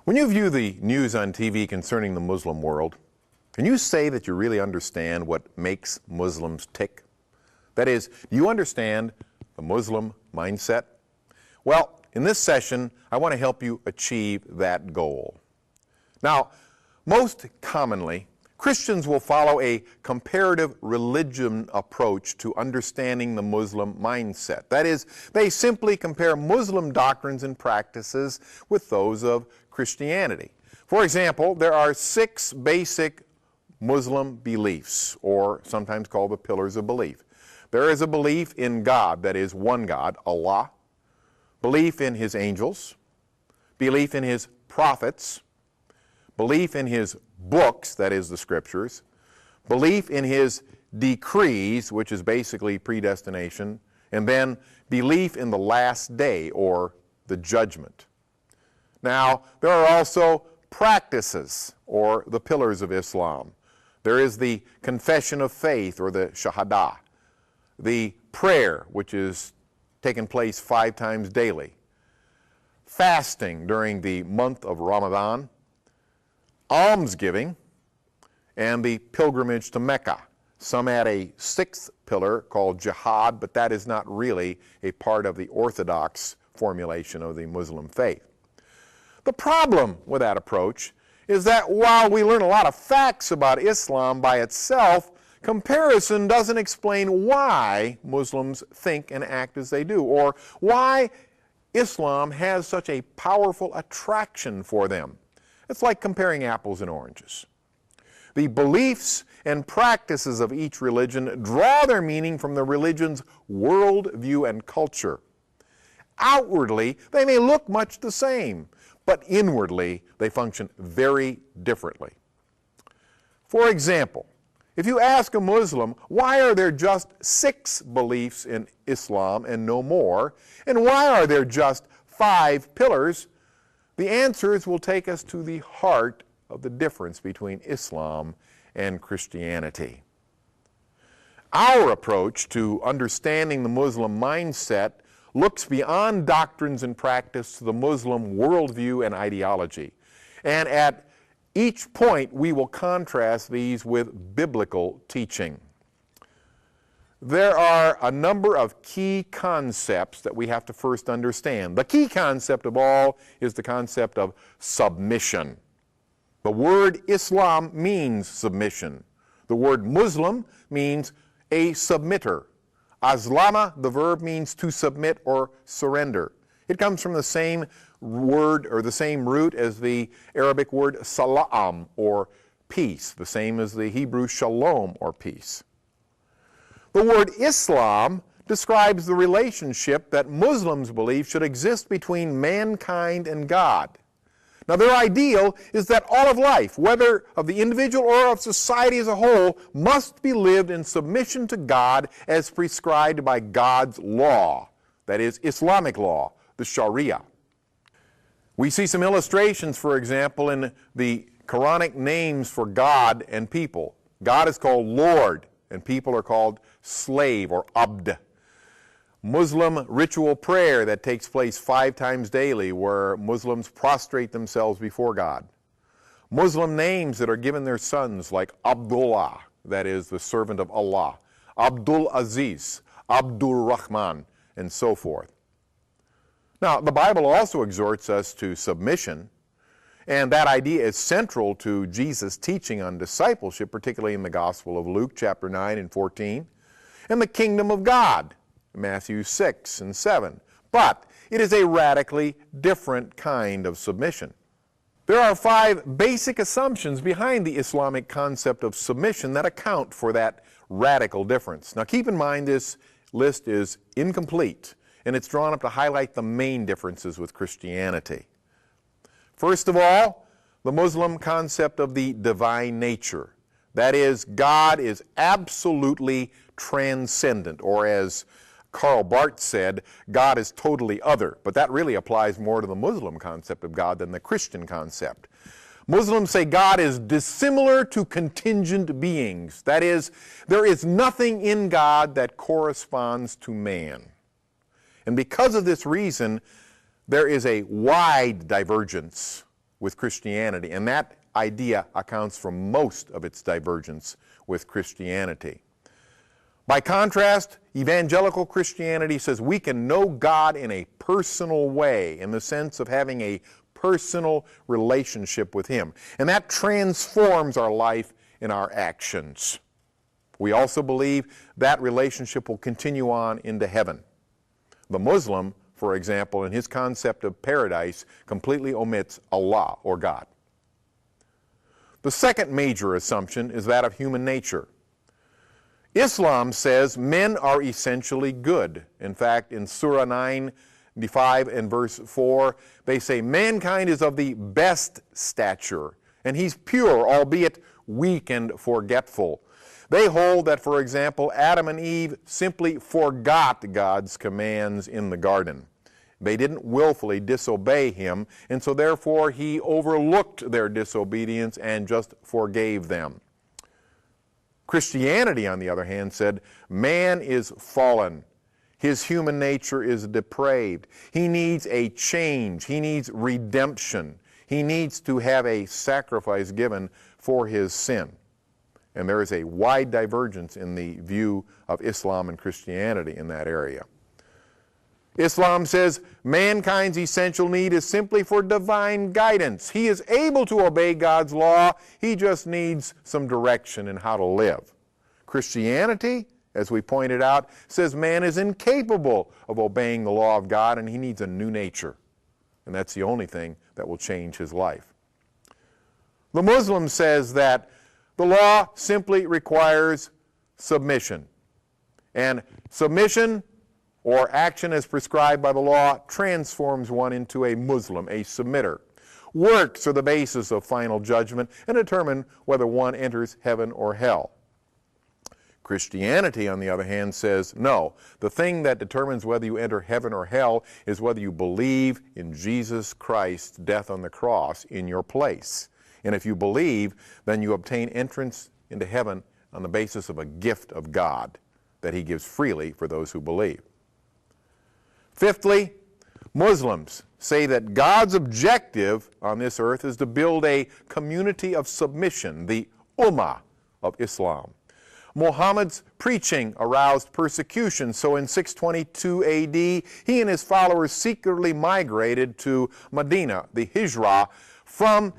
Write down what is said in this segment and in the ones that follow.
When you view the news on TV concerning the Muslim world, can you say that you really understand what makes Muslims tick? That is, do you understand the Muslim mindset? Well, in this session, I want to help you achieve that goal. Now, most commonly, Christians will follow a comparative religion approach to understanding the Muslim mindset. That is, they simply compare Muslim doctrines and practices with those of Christianity. For example, there are 6 basic Muslim beliefs, or sometimes called the pillars of belief. There is a belief in God, that is one God, Allah, belief in His angels, belief in His prophets, belief in His books, that is the Scriptures, belief in His decrees, which is basically predestination, and then belief in the last day, or the judgment. Now, there are also practices, or the pillars of Islam. There is the confession of faith, or the Shahada, the prayer, which is taking place 5 times daily, fasting during the month of Ramadan, almsgiving, and the pilgrimage to Mecca. Some add a 6th pillar called jihad, but that is not really a part of the orthodox formulation of the Muslim faith. The problem with that approach is that while we learn a lot of facts about Islam by itself, comparison doesn't explain why Muslims think and act as they do, or why Islam has such a powerful attraction for them. It's like comparing apples and oranges. The beliefs and practices of each religion draw their meaning from the religion's worldview and culture. Outwardly, they may look much the same, but inwardly, they function very differently. For example, if you ask a Muslim, why are there just 6 beliefs in Islam and no more, and why are there just 5 pillars, the answers will take us to the heart of the difference between Islam and Christianity. Our approach to understanding the Muslim mindset looks beyond doctrines and practice to the Muslim worldview and ideology. And at each point, we will contrast these with biblical teaching. There are a number of key concepts that we have to first understand. The key concept of all is the concept of submission. The word Islam means submission. The word Muslim means a submitter. Aslama, the verb, means to submit or surrender. It comes from the same word or the same root as the Arabic word salam, or peace, the same as the Hebrew shalom, or peace. The word Islam describes the relationship that Muslims believe should exist between mankind and God. Now, their ideal is that all of life, whether of the individual or of society as a whole, must be lived in submission to God as prescribed by God's law, that is, Islamic law, the Sharia. We see some illustrations, for example, in the Quranic names for God and people. God is called Lord, and people are called slave, or abd. Muslim ritual prayer that takes place 5 times daily, where Muslims prostrate themselves before God. Muslim names that are given their sons, like Abdullah, that is the servant of Allah, Abdul Aziz, Abdul Rahman, and so forth. Now, the Bible also exhorts us to submission, and that idea is central to Jesus' teaching on discipleship, particularly in the Gospel of Luke, chapter 9 and 14, and the kingdom of God, Matthew 6 and 7. But it is a radically different kind of submission. There are 5 basic assumptions behind the Islamic concept of submission that account for that radical difference. Now, keep in mind this list is incomplete, and it's drawn up to highlight the main differences with Christianity. First of all, the Muslim concept of the divine nature. That is, God is absolutely transcendent, or as Karl Barth said, God is totally other. But that really applies more to the Muslim concept of God than the Christian concept. Muslims say God is dissimilar to contingent beings. That is, there is nothing in God that corresponds to man. And because of this reason, there is a wide divergence with Christianity, and that idea accounts for most of its divergence with Christianity. By contrast, evangelical Christianity says we can know God in a personal way, in the sense of having a personal relationship with Him. And that transforms our life and our actions. We also believe that relationship will continue on into heaven. The Muslim, for example, in his concept of paradise, completely omits Allah or God. The second major assumption is that of human nature. Islam says men are essentially good. In fact, in Surah 95 and verse 4, they say mankind is of the best stature, and he's pure, albeit weak and forgetful. They hold that, for example, Adam and Eve simply forgot God's commands in the garden. They didn't willfully disobey Him, and so therefore He overlooked their disobedience and just forgave them. Christianity, on the other hand, said man is fallen. His human nature is depraved. He needs a change. He needs redemption. He needs to have a sacrifice given for his sin. And there is a wide divergence in the view of Islam and Christianity in that area. Islam says mankind's essential need is simply for divine guidance. He is able to obey God's law. He just needs some direction in how to live. Christianity, as we pointed out, says man is incapable of obeying the law of God and he needs a new nature. And that's the only thing that will change his life. The Muslim says that the law simply requires submission. And submission or action as prescribed by the law transforms one into a Muslim, a submitter. Works are the basis of final judgment and determine whether one enters heaven or hell. Christianity, on the other hand, says, no, the thing that determines whether you enter heaven or hell is whether you believe in Jesus Christ's death on the cross in your place. And if you believe, then you obtain entrance into heaven on the basis of a gift of God that He gives freely for those who believe. Fifthly, Muslims say that God's objective on this earth is to build a community of submission, the Ummah of Islam. Muhammad's preaching aroused persecution, so in 622 AD, he and his followers secretly migrated to Medina, the Hijrah. From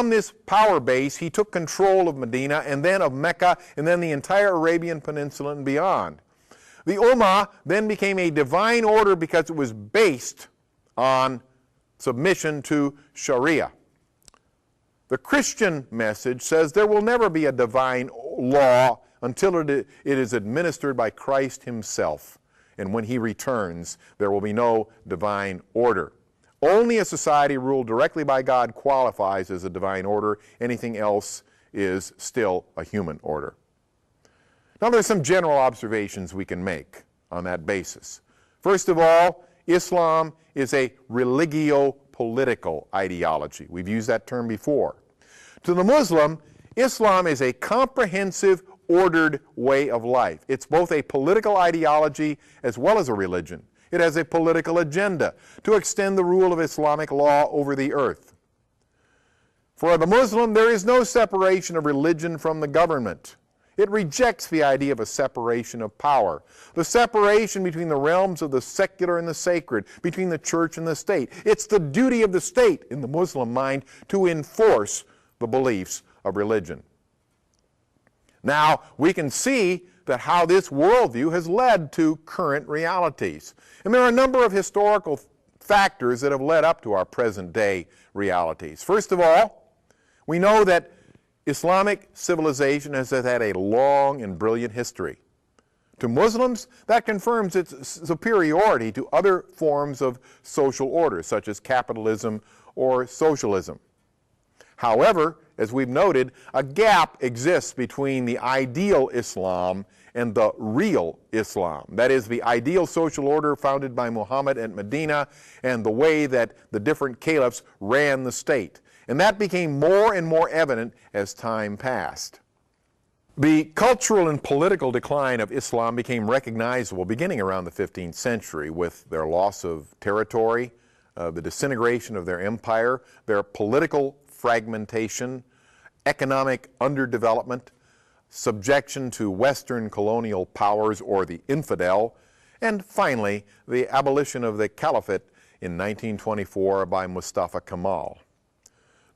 this power base, he took control of Medina and then of Mecca and then the entire Arabian Peninsula and beyond. The Ummah then became a divine order because it was based on submission to Sharia. The Christian message says there will never be a divine law until it is administered by Christ Himself. And when He returns, there will be no divine order. Only a society ruled directly by God qualifies as a divine order. Anything else is still a human order. Now, there's some general observations we can make on that basis. First of all, Islam is a religio-political ideology. We've used that term before. To the Muslim, Islam is a comprehensive, ordered way of life. It's both a political ideology as well as a religion. It has a political agenda to extend the rule of Islamic law over the earth. For the Muslim, there is no separation of religion from the government. It rejects the idea of a separation of power, the separation between the realms of the secular and the sacred, between the church and the state. It's the duty of the state, in the Muslim mind, to enforce the beliefs of religion. Now, we can see that how this worldview has led to current realities. And there are a number of historical factors that have led up to our present day realities. First of all, we know that Islamic civilization has had a long and brilliant history. To Muslims, that confirms its superiority to other forms of social order, such as capitalism or socialism. However, as we've noted, a gap exists between the ideal Islam and the real Islam. That is, the ideal social order founded by Muhammad at Medina and the way that the different caliphs ran the state. And that became more and more evident as time passed. The cultural and political decline of Islam became recognizable beginning around the 15th century with their loss of territory, the disintegration of their empire, their political fragmentation, economic underdevelopment, subjection to Western colonial powers or the infidel, and finally, the abolition of the caliphate in 1924 by Mustafa Kemal.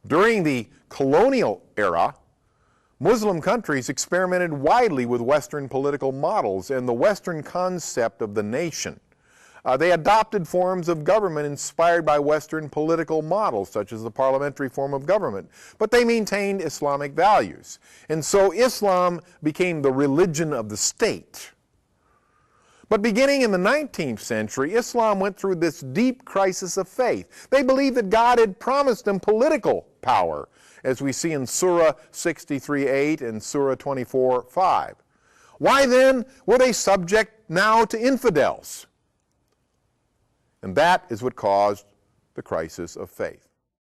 During the colonial era, Muslim countries experimented widely with Western political models and the Western concept of the nation. They adopted forms of government inspired by Western political models, such as the parliamentary form of government, but they maintained Islamic values. And so Islam became the religion of the state. But beginning in the 19th century, Islam went through this deep crisis of faith. They believed that God had promised them political power, as we see in Surah 63:8 and Surah 24:5. Why then were they subject now to infidels? And that is what caused the crisis of faith.